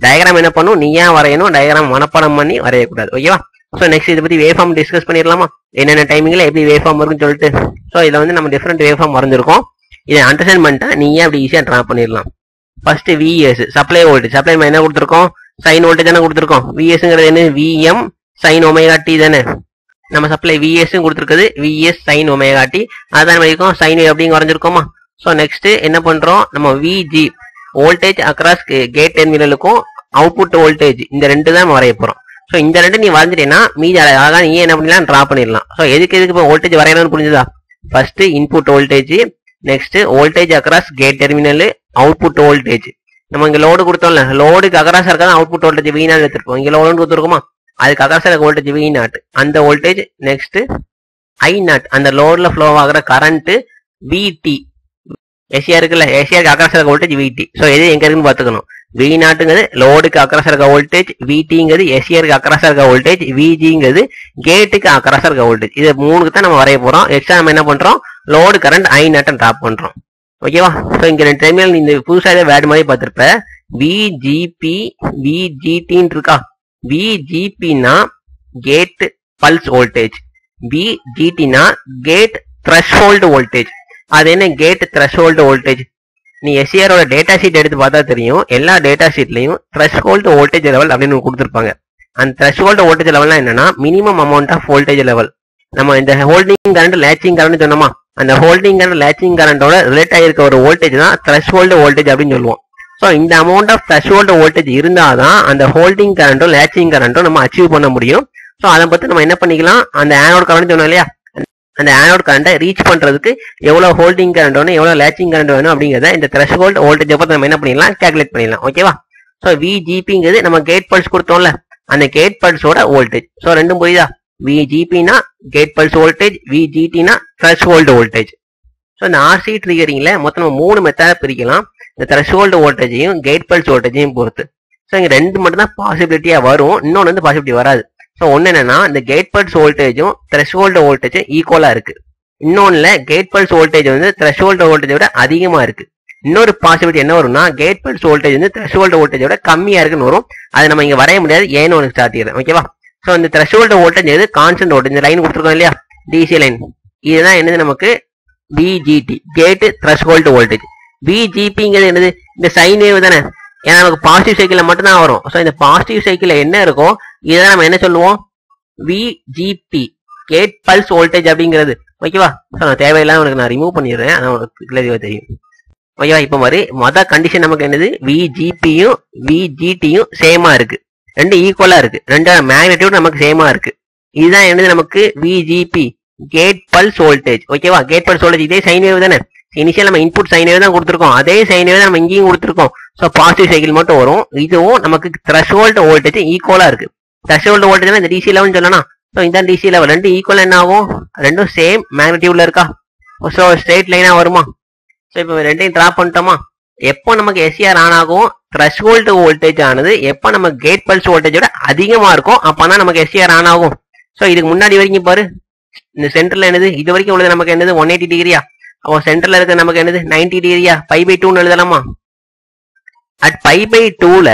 Diagram என்ன பண்ணும், நீ ஏன் வரையணும், டயக்ராம் மனப்பாடம் பண்ணி வரையக்கூடாது. ஓகேவா. ஸோ நெக்ஸ்ட் இதை பத்தி வேவ் ஃபார்ம் டிஸ்கஸ் பண்ணிடலாமா, என்னென்ன டைமிங்ல எப்படி வேவ் ஃபார்ம் இருக்குன்னு சொல்லிட்டு. ஸோ இதுல வந்து நம்ம டிஃப்ரெண்ட் வேவ் ஃபார்ம் வரைஞ்சிருக்கோம். இதை அண்டர்ஸ்டாண்ட் பண்ணிட்டா நீ ஏன் அப்படி ஈஸியா ட்ரா பண்ணிடலாம். First VS supply voltage, supply என்ன கொடுத்துருக்கோம், சைன் வோல்டேஜ் தானே கொடுத்துருக்கோம். விஎஸ்ங்கிறது என்ன, விஎம் சைன் ஒமேகா டி தானே. நம்ம சப்ளை விஎஸ் கொடுத்துருக்குது, விஎஸ் சைன் ஒமேகா டி. அதான் நம்ம இருக்கும் சைன் அப்படிங்க வரைஞ்சிருக்கோமா. ஸோ நெக்ஸ்ட் என்ன பண்றோம், நம்ம விஜி வோல்டேஜ் அக்ராஸ் கேட் டெர்மினலுக்கும் அவுட்புட் வோல்டேஜ் இந்த ரெண்டு தான் வரைய போறோம். ஸோ இந்த ரெண்டு நீ வரைஞ்சிட்டேன்னா மீதி அழகாக நீ என்ன பண்ணலாம், டிரா பண்ணிடலாம். ஸோ எதுக்கு இப்போ வோல்டேஜ் வரையணும்னு புரிஞ்சுதா. First input voltage, next voltage across gate terminal, output voltage. நம்ம இங்க லோடு கொடுத்தோம்ல, லோடுக்கு அக்ராஸ் இருக்காது அவுட்புட் வோல்டேஜ் V0 எடுத்துருப்போம். இங்க லோடுன்னு கொடுத்துருக்கோமா, அதுக்கு அக்ராஸ் இருக்க வோல்டேஜ் V0 அந்த வோல்டேஜ். நெக்ஸ்ட் ஐ நாட் அந்த லோட்ல ஃப்ளோ ஆகிற கரண்ட் விடி. எஸ்ஆர் இருக்குல்ல, எஸ்ஆருக்கு அக்ராஸ் இருக்க வோல்டேஜ் விடி. ஸோ எது எங்க இருக்குன்னு பாத்துக்கணும். வி நாட்டுங்கிறது லோடுக்கு அக்ராஸ் இருக்க வோல்டேஜ், விடிங்கிறது எஸ்ஆருக்கு அக்ராஸ் இருக்க வோல்டேஜ், விஜிங்கிறது கேட்டுக்கு அக்ராஸ் இருக்க வோல்டேஜ். இது மூணுக்கு தான் நம்ம வரைய போறோம். எக்ஸ்ட்ரா நம்ம என்ன பண்றோம், லோடு கரண்ட் ஐ நாட்டை டிராப் பண்றோம். ஓகேவா? ஸோ இங்க ரெண்டு டைமில் இந்த புதுசா ஏதாவது வேர்டு மாதிரி பார்த்திருப்ப. விஜிபி விஜிடின்னு இருக்கா. விஜிபினா கேட் பல்ஸ் வோல்டேஜ், விஜிடினா கேட் த்ரெஷ்ஹோல்டு வோல்டேஜ். அது என்ன கேட் த்ரெஷ்ஹோல்டு வோல்டேஜ்? நீ எஸ்ஆரோட டேட்டா ஷீட் எடுத்து பார்த்தா தெரியும். எல்லா டேட்டா ஷீட்லயும் த்ரெஷ்ஹோல்டு வோல்டேஜ் லெவல் அப்படின்னு கொடுத்துருப்பாங்க. அந்த த்ரெஷ்ஹோல்டு வோல்டேஜ் லெவல்னா என்னன்னா minimum amount of voltage level. நம்ம இந்த ஹோல்டிங் கரண்ட் லேச்சிங் கரண்ட் சொன்னோமா, அந்த ஹோல்டிங் கரண்ட் லேச்சிங் கரண்டோட ரிலேட் ஆகிருக்க ஒரு வோல்டேஜ் தான் த்ரெஷ்ஹோல்டு வோல்டேஜ் அப்படின்னு சொல்லுவோம். ஸோ இந்த அமௌண்ட் ஆஃப் த்ரெஷ்ஹோல்டு வோல்டேஜ் இருந்தாதான் அந்த ஹோல்டிங் கரண்ட்டும் லேச்சிங் கரண்ட்டும் நம்ம அச்சீவ் பண்ண முடியும். ஸோ அதை பத்தி நம்ம என்ன பண்ணிக்கலாம், அந்த ஆனோட் கரண்ட் சொன்னோம் இல்லையா, அந்த ஆனோட் கரண்டை ரீச் பண்றதுக்கு எவ்வளவு ஹோல்டிங் கரண்ட் வேணும், எவ்வளவு லேச்சிங் கரண்ட் வேணும் அப்படிங்கிறத இந்த த்ரெஷ்ஹோல்டு வோல்டேஜ் பத்தி நம்ம என்ன பண்ணிடலாம், கால்குலேட் பண்ணிடலாம். ஓகேவா? ஸோ விஜிபிங்கிறது நம்ம கேட் பல்ஸ் கொடுத்தோம்ல, அந்த கேட் பல்ஸோட வோல்டேஜ். ஸோ ரெண்டும் புரியுதா? விஜிபினா கேட் பல்ஸ் வோல்டேஜ், விஜிடினா த்ரெஷ்ஹோல்டு வோல்டேஜ். ஸோ இந்த ஆர்சி ட்ரிகரிங்ல மொத்தம் நம்ம 3 மெத்தட பிரிக்கலாம். இந்த த்ரெஷ்ஹோல்டு வோல்டேஜையும் கேட் பல்ஸ் வோல்டேஜையும் பொறுத்து. ஸோ இங்க ரெண்டு மட்டும் தான் பாசிபிலிட்டியா வரும், இன்னொன்று வந்து பாசிபிலிட்டி வராது. ஸோ ஒன்னு என்னன்னா இந்த கேட் பல்ஸ் வோல்டேஜும் த்ரெஷ்ஹோல்டு வோல்டேஜும் ஈக்குவலா இருக்கு. இன்னொன்னுல கேட் பல்ஸ் வோல்டேஜ் வந்து த்ரெஷ்ஹோல்டு வோல்டேஜை விட அதிகமா இருக்கு. இன்னொரு பாசிபிலிட்டி என்ன வரும்னா கேட் பல்ஸ் வோல்டேஜ் வந்து த்ரெஷ்ஹோல்டு வோல்டேஜை விட கம்மியா இருக்குன்னு வரும். அதை நம்ம இங்க வரைய முடியாது, ஏன்னு உனக்கு ஸ்டார்ட். ஓகேவா? ஸோ இந்த த்ரெஷ்ஹோல்டு வோல்டேஜ் எது கான்ஸ்டன்ட் வோல்டேஜ். இந்த லைன் கொடுத்துருக்கோம் இல்லையா, டிசி லைன், இதுதான் என்னது நமக்கு விஜிடி கேட் த்ரெஷ்ஹோல்டு வோல்டேஜ். விஜிபிங்கிறது என்னது, இந்த சைன் வேவ் தானே, ஏன்னா நமக்கு பாசிட்டிவ் சைக்கிள்ல மட்டும் தான் வரும். ஸோ இந்த பாசிட்டிவ் சைக்கிள்ல என்ன இருக்கும் இதான் நம்ம என்ன சொல்லுவோம், விஜிபி கேட் பல்ஸ் வோல்டேஜ் அப்படிங்கிறது. ஓகேவா? ஸோ நான் தேவையில்லாம உனக்கு நான் ரிமூவ் பண்ணிடுறேன், அதான் உனக்கு கிளியரா தெரியும். ஓகேவா? இப்போ மாதிரி கண்டிஷன் நமக்கு என்னது, விஜிபியும் விஜிடியும் சேமா இருக்கு, ரெண்டு ஈக்குவலா இருக்கு, ரெண்டு மேக்னிடியூட் நமக்கு சேமா இருக்கு. இதுதான் என்னது நமக்கு விஜிபி கேட் பல்ஸ் வோல்டேஜ். ஓகேவா? கேட் பல்ஸ் வோல்டேஜ் இதே சைன் வேவ் தானே, இனிஷியல் நம்ம இன்புட் சைன் வேவ் தான் கொடுத்துருக்கோம், அதே சைன் வேவ் தான் நம்ம இங்கேயும் கொடுத்துருக்கோம். ஸோ பாசிட்டிவ் சைக்கிள் மட்டும் வரும். இதுவும் நமக்கு த்ரெஷ்ஹோல்டு வோல்டேஜ் ஈக்குவலா இருக்கு. த்ரெஷ்ஹோல்டு வோல்டேஜ் இந்த டிசி லெவல் சொல்லலாம். ஸோ இந்த டிசி லெவல் ரெண்டு ஈக்குவல் என்ன ஆகும், ரெண்டும் சேம் மேக்னிடியூட்ல இருக்கா. ஸோ ஸ்ட்ரெயிட் லைனா வருமா. ஸோ இப்போ ரெண்டையும் டிராப் பண்ணிட்டோமா. எப்போ நமக்கு எஸ்ஆர் ஆன் ஆகும், த்ரெஷ்ஹோல்டு வோல்டேஜ் ஆனது எப்போ நம்ம கேட் பல்ஸ் வோல்டேஜோட அதிகமா இருக்கும் அப்பதான் நமக்கு எஸ்ஆர் ஆன் ஆகும். ஸோ இதுக்கு முன்னாடி வரைக்கும் பாரு, இந்த சென்டர்ல என்னது, இது வரைக்கும் உள்ளது நமக்கு என்னது 180 டிகிரியா, அப்போ சென்டர்ல இருக்க நமக்கு என்னது 90 டிகிரியா, π/2 எழுதலாமா. அட் π/2ல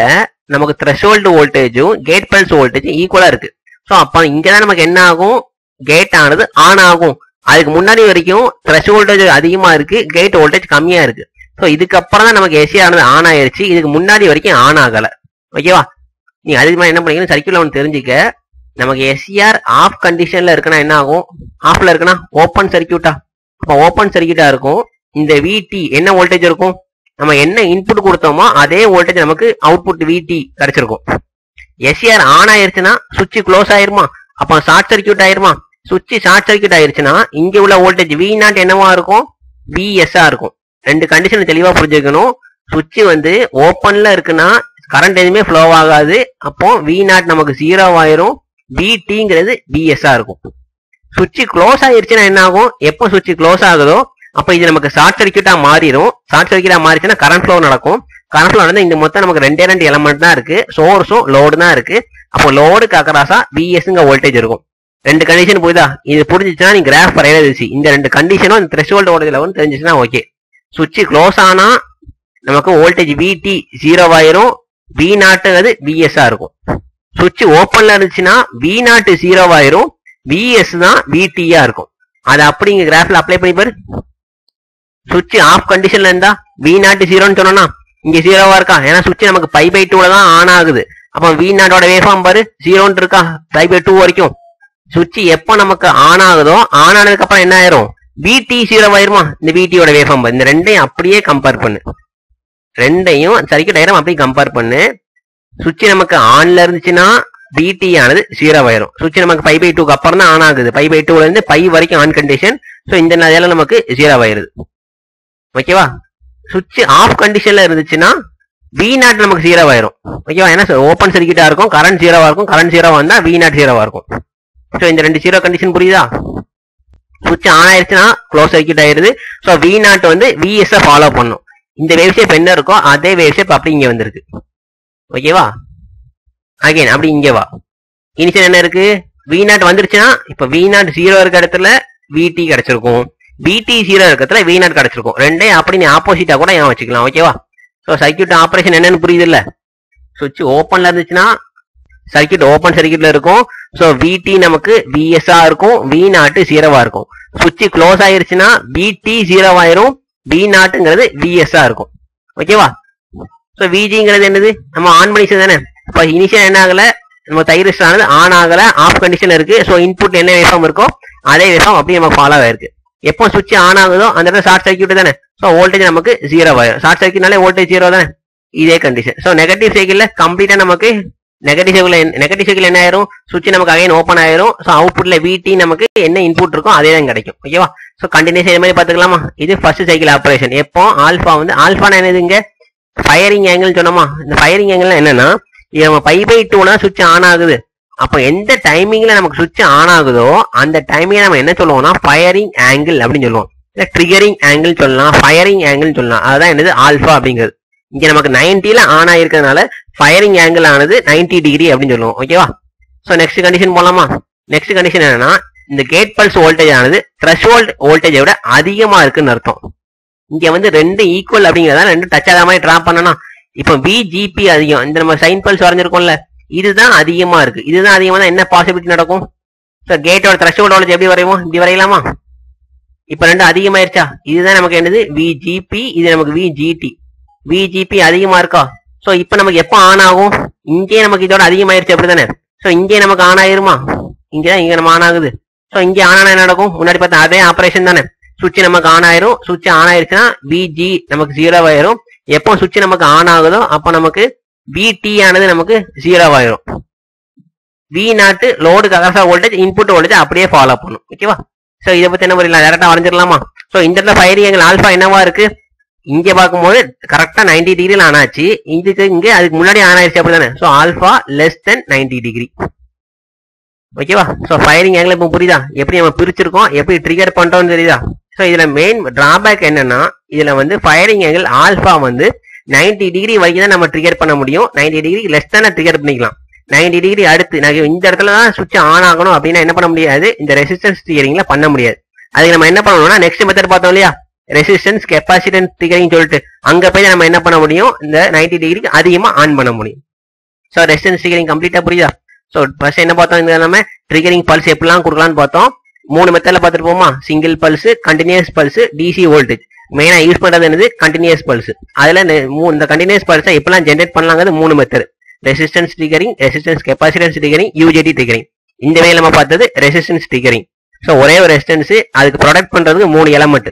நமக்கு த்ரெஷ்ஹோல்டு வோல்டேஜும் கேட் பல்ஸ் வோல்டேஜும் ஈக்குவலா இருக்கு. ஸோ அப்ப இங்கதான் நமக்கு என்ன ஆகும், கேட் ஆனது ஆன் ஆகும். அதுக்கு முன்னாடி வரைக்கும் த்ரெஷ்ஹோல்டேஜ் அதிகமா இருக்கு, கேட் வோல்டேஜ் கம்மியா இருக்கு. ஸோ இதுக்கப்புறம் தான் நமக்கு எஸ்ஆர் ஆனது ஆன் ஆயிருச்சு, இதுக்கு முன்னாடி வரைக்கும் ஆன் ஆகல. ஓகேவா? நீ அதுக்கு என்ன பண்ணிக்கணும், சர்க்கியூட்ல ஒன்று தெரிஞ்சுக்க. நமக்கு எஸ்ஆர் ஆஃப் கண்டிஷன்ல இருக்குன்னா என்ன ஆகும், ஆஃப்ல இருக்குன்னா ஓப்பன் சர்க்கியூட்டா, அப்போ ஓப்பன் சர்க்கியூட்டா இருக்கும். இந்த விடி என்ன வோல்டேஜ் இருக்கும், நம்ம என்ன இன்புட் கொடுத்தோமோ அதே வோல்டேஜ் நமக்கு அவுட்புட் விடி கிடைச்சிருக்கும். எஸ்ஆர் ஆன் ஆயிருச்சுன்னா சுவிட்ச் க்ளோஸ் ஆயிருமா, அப்போ ஷார்ட் சர்க்கியூட் ஆயிருமா. சுவிட்ச் ஷார்ட் சர்க்கியூட் ஆயிருச்சுன்னா இங்க உள்ள வோல்டேஜ் V0 என்னவா இருக்கும், VS இருக்கும். ரெண்டு கண்டிஷன் தெளிவா புரிஞ்சுக்கணும். சுவிட்ச் வந்து ஓப்பன்ல இருக்குன்னா கரண்ட் எதுவுமே ஃப்ளோ ஆகாது, அப்போ V0 நமக்கு 0 ஆயிரும், VTங்கிறது VS இருக்கும். சுவிட்ச் க்ளோஸ் ஆயிருச்சுன்னா என்ன ஆகும், எப்போ சுவிட்ச் க்ளோஸ் ஆகுதோ அப்ப இது நமக்கு ஷார்ட் சர்க்கியூட்டா மாறிடும். ஷார்ட் சர்க்கியூட்டா மாறிச்சுன்னா கரண்ட் ஃப்ளோ நடக்கும். கரண்ட் ஃப்ளோ நடந்தா இந்த மொத்தம் நமக்கு ரெண்டு எலமெண்ட் தான் இருக்கு, சோர்ஸும் லோடு தான் இருக்கு. அப்போ லோடுக்கு அக்ராஸா VSங்க வோல்டேஜ் இருக்கும். ரெண்டு கண்டிஷன் புரியுதா, இது புரிஞ்சிச்சுன்னா நீ கிராஃப் வரையறது. இந்த ரெண்டு கண்டிஷனும் இந்த த்ரெஷ்ஹோல்டு வோல்டேஜ் லெவல் தெரிஞ்சிச்சுன்னா ஓகே. சுவிட்ச் க்ளோஸ் ஆனா நமக்கு வோல்டேஜ் VT 0 ஆயிரும், V0ங்கிறது VS இருக்கும். சுவிட்ச் ஓப்பன்ல இருந்துச்சுன்னா V0 0 ஆயிரும், VS தான் VT-யா இருக்கும். அதை அப்படி இங்க கிராஃப்ல அப்ளை பண்ணி பாரு. சுவிட்ச் ஆஃப் கண்டிஷன்ல இருந்தா V0 0ன்னு சொன்னோம்னா இங்க 0வா இருக்கா, ஏன்னா சுவிட்ச் நமக்கு π/2ல தான் ஆன் ஆகுது. அப்ப V0ஓட வேவ்ஃபார்ம் பாரு 0ன்னு இருக்கா π/2 வரைக்கும். சுவிட்ச் எப்ப நமக்கு ஆன் ஆகுதோ ஆன் ஆனதுக்கு அப்புறம் என்ன ஆயிரும், VT 0 ஆயிருமா. இந்த VT-யோட வேவ்ஃபார்ம் இந்த ரெண்டையும் அப்படியே கம்பேர் பண்ணு, ரெண்டையும் சர்க்யூட் டயக்ராம் அப்படியே கம்பேர் பண்ணு. சுவிட்ச் நமக்கு ஆன்ல இருந்துச்சுன்னா VT ஆனது 0 ஆயிரும். சுவிட்ச் நமக்கு π/2க்கு அப்புறம் தான் ஆன் ஆகுது, π/2ல இருந்து π வரைக்கும் ஆன் கண்டிஷன். ஸோ இந்த நேரம் நமக்கு 0 ஆயிருது. ஓகேவா? சுவிட்ச் ஆஃப் கண்டிஷன்ல இருந்துச்சுன்னா V0 நமக்கு 0 ஆயிரும். ஓகேவா? ஏன்னா ஓப்பன் சர்க்யூட்டா இருக்கும், கரண்ட் 0வா இருக்கும், கரண்ட் 0 வந்தா V0 0வா இருக்கும். ஸோ இந்த ரெண்டு 0 கண்டிஷன் புரியுதா? சுவிட்ச் ஆன் ஆயிருச்சுன்னா க்ளோஸ் சர்க்யூட் ஆயிருது. ஸோ V0 வந்து VS ஃபாலோ பண்ணும். இந்த வேவ் ஷேப் என்ன இருக்கோ அதே வேவ் ஷேப் அப்படி இங்க வந்திருக்கு. ஓகேவா? அகைன் அப்படி இங்க வா. இனிஷியல் என்ன இருக்கு? V0 வந்துருச்சுன்னா இப்ப V0 0 இருக்க இடத்துல VT கிடைச்சிருக்கும், VT 0 இருக்கிறதுல V0 கிடைச்சிருக்கும். ரெண்டே அப்படி நீ ஆப்போசிட்டா கூட ஏன் வச்சுக்கலாம். ஓகேவா? ஸோ சர்க்யூட் ஆபரேஷன் என்னன்னு புரியுது இல்ல? சுவிட்ச் ஓப்பன்ல இருந்துச்சுன்னா சர்க்யூட் ஓப்பன் சர்க்யூட்ல இருக்கும். ஸோ VT நமக்கு VS இருக்கும், V0 0 இருக்கும். சுவிட்ச் க்ளோஸ் ஆயிருச்சுன்னா VT 0 ஆயிரும், V0ங்கிறது VS இருக்கும். ஓகேவா? ஸோ VGங்கிறது என்னது? நம்ம ஆன் பண்ணி தானே. இப்போ இனிஷியல் என்ன ஆகல, நம்ம தைரிஸ்ட் ஆனது ஆன் ஆகல, ஆஃப் கண்டிஷன் இருக்கு. ஸோ இன்புட் என்ன வேஃபார்ம் இருக்கோ அதே வேஃபார்ம் அப்படியே நமக்கு ஃபாலோ ஆயிருக்கு. எப்போ சுவிட்ச் ஆன் ஆகுதோ அந்த இடத்துல ஷார்ட் சர்க்யூட் தானே. ஸோ வோல்டேஜ் நமக்கு 0 ஆயிரும். ஷார்ட் சர்க்யூட்னாலே வோல்டேஜ் 0 தானே. இதே கண்டிஷன். ஸோ நெகட்டிவ் சைக்கிள்ல கம்ப்ளீட்டா நமக்கு நெகட்டிவ் சைக்கிள் என்ன ஆயிரும்? சுவிட்ச் நமக்கு அகைன் ஓப்பன் ஆயிரும். ஸோ அவுட்புட்ல VT நமக்கு என்ன இன்புட் இருக்கோ அதே தான் கிடைக்கும். ஓகேவா? ஸோ கண்டினியூஸ் இதே மாதிரி பாத்துக்கலாமா? இது ஃபர்ஸ்ட் சைக்கிள் ஆபரேஷன். எப்போ ஆல்பா வந்து ஆல்பானா என்னதுங்க? ஃபயரிங் ஆங்கிள் சொன்னோமா? இந்த ஃபயரிங் ஆங்கிள் என்னன்னா, இது நம்ம π/2னா சுவிட்ச் ஆன் ஆகுது. அப்போ எந்த டைமிங்ல நமக்கு சுவிட்ச் ஆன் ஆகுதோ அந்த டைமிங் நம்ம என்ன சொல்லுவோம்னா ஃபயரிங் ஆங்கிள் அப்படின்னு சொல்லுவோம். இல்ல ட்ரிகரிங் ஆங்கிள் சொல்லலாம், ஃபயரிங் ஆங்கிள் சொல்லலாம். அதுதான் என்னது? ஆல்பா அப்படிங்கிறது. இங்க நமக்கு 90ல ஆன் ஆயிருக்கிறதுனால ஃபயரிங் ஆங்கிள் ஆனது 90 டிகிரி அப்படின்னு சொல்லுவோம். ஓகேவா? ஸோ நெக்ஸ்ட் கண்டிஷன் போலாமா? நெக்ஸ்ட் கண்டிஷன் என்னன்னா, இந்த கேட் பல்ஸ் வோல்டேஜ் ஆனது த்ரெஷ்ஹோல்ட் வோல்டேஜை விட அதிகமா இருக்குன்னு அர்த்தம். இங்க வந்து ரெண்டு ஈக்குவல் அப்படிங்கிறதா ரெண்டு டச் ஆகாத மாதிரி டிரா பண்ணணும். இப்போ VGP அதிகம், இந்த நம்ம சைன் பல்ஸ் வரைஞ்சிருக்கோம்ல, இதுதான் அதிகமா இருக்கு. இதுதான் அதிகமா தான் என்ன பாசிபிலிட்டி நடக்கும்? ஸோ கேட்டோட த்ரெஷ்ஹோல்ட் வோல்டேஜ் எப்படி வரையுமோ இப்படி வரையலாமா? இப்போ ரெண்டு அதிகமாயிருச்சா? இதுதான் நமக்கு என்னது? VGP, இது நமக்கு VGT. VGP அதிகமா இருக்கா? ஸோ இப்போ நமக்கு எப்போ ஆன் ஆகும்? இங்கே நமக்கு இதோட அதிகமாயிருச்சு அப்படிதானே. ஸோ இங்கே நமக்கு ஆன் ஆயிருமா? இங்கதான் இங்க நம்ம ஆன் ஆகுது. ஸோ இங்கே ஆன் ஆனா என்ன நடக்கும்? முன்னாடி பார்த்தா அதே ஆபரேஷன் தானே. சுவிட்ச் நமக்கு ஆன் ஆயிரும். சுவிட்ச் ஆன் ஆயிருச்சுன்னா VG நமக்கு 0 ஆயிரும். எப்போ சுவிட்ச் நமக்கு ஆன் ஆகுதோ அப்போ நமக்கு VT ஆனது நமக்கு 0 ஆயிரும். V0 லோடுக்கு அகரசா வோல்டேஜ், இன்புட் வோல்டேஜ் அப்படியே ஃபாலோ பண்ணும். ஓகேவா? ஸோ இதை பத்தி என்ன பண்ணலாம்? டேரக்டா வரைஞ்சிடலாமா? ஸோ இந்த இடத்துல ஃபயரிங் ஆங்கிள் ஆல்பா என்னவா இருக்கு? இங்க பார்க்கும்போது கரெக்டா 90 டிகிரில ஆன் ஆச்சு. இதுக்கு இங்க அதுக்கு முன்னாடி ஆன் ஆயிடுச்சு அப்படிதானே. So alpha less than 90 degree. ஓகேவா? ஸோ ஃபயரிங் ஆங்கிள் இப்போ புரியுதா? எப்படி நம்ம பிரிச்சிருக்கோம், எப்படி ட்ரிகர் பண்றோம்னு தெரியுதா? ஸோ இதுல மெயின் டிராபேக் என்னன்னா, இதுல வந்து ஃபயரிங் ஆங்கிள் ஆல்பா வந்து 90 டிகிரி வரைக்கும் தான் நம்ம ட்ரிகர் பண்ண முடியும். 90 டிகிரி லெஸ் தானே ட்ரிகர் பண்ணிக்கலாம். 90 டிகிரி அடுத்து இந்த இடத்துல தான் சுவிட்ச் ஆன் ஆகணும் அப்படின்னா என்ன பண்ண முடியாது? இந்த ரெசிஸ்டன்ஸ் ட்ரிகரிங்ல பண்ண முடியாது. அதுக்கு நம்ம என்ன பண்ணணும்னா, நெக்ஸ்ட் மெத்தட் பார்த்தோம் இல்லையா, ரெசிஸ்டன்ஸ் கெப்பாசிட்டன்ஸ் ட்ரிகரிங் சொல்லிட்டு அங்க போய் நம்ம என்ன பண்ண முடியும்? இந்த 90 டிகிரிக்கு அதிகமா ஆன் பண்ண முடியும். ஸோ ரெசிஸ்டன்ஸ் ட்ரிகரிங் கம்ப்ளீட்டா புரியுதா? ஸோ ஃபர்ஸ்ட் என்ன பார்த்தோம்? இந்த நம்ம ட்ரிகரிங் பல்ஸ் எப்படிலாம் கொடுக்கலாம்னு பார்த்தோம். 3 மெத்தட்ல பார்த்துட்டு போமா? Single pulse, continuous pulse, DC voltage. மெயினா யூஸ் பண்றது என்னது? Continuous pulse. அதுல இந்த கண்டினியூஸ் பல்ஸை எப்பெல்லாம் ஜென்ரேட் பண்ணலாங்கிறது 3 method. Resistance triggering, resistance capacitance triggering, UJT triggering. இந்த வேலை நம்ம பார்த்தது ரெசிஸ்டன்ஸ் ட்ரிகரிங். ஸோ ஒரே ஒரு ரெசிஸ்டன்ஸ், அதுக்கு ப்ரொடக்ட் பண்றதுக்கு 3 element,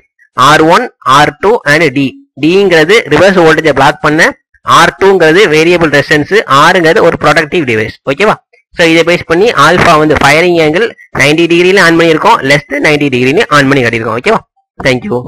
R1, R2 and D. Dங்கிறது ரிவர்ஸ் வோல்டேஜை பிளாக் பண்ண, R2ங்கிறது வேரியபிள் ரெசிஸ்டன்ஸ், Rங்கிறது ஒரு ப்ரொடக்டிவ் டிவைஸ். ஓகேவா? ஸோ இதை பேஸ் பண்ணி ஆல்பா வந்து ஃபயரிங் ஆங்கிள் 90 டிகிரில ஆன் பண்ணியிருக்கோம், லெஸ் தென் 90 டிகிரின்னு ஆன் பண்ணி காட்டியிருக்கோம். ஓகேவா? தேங்க்யூ.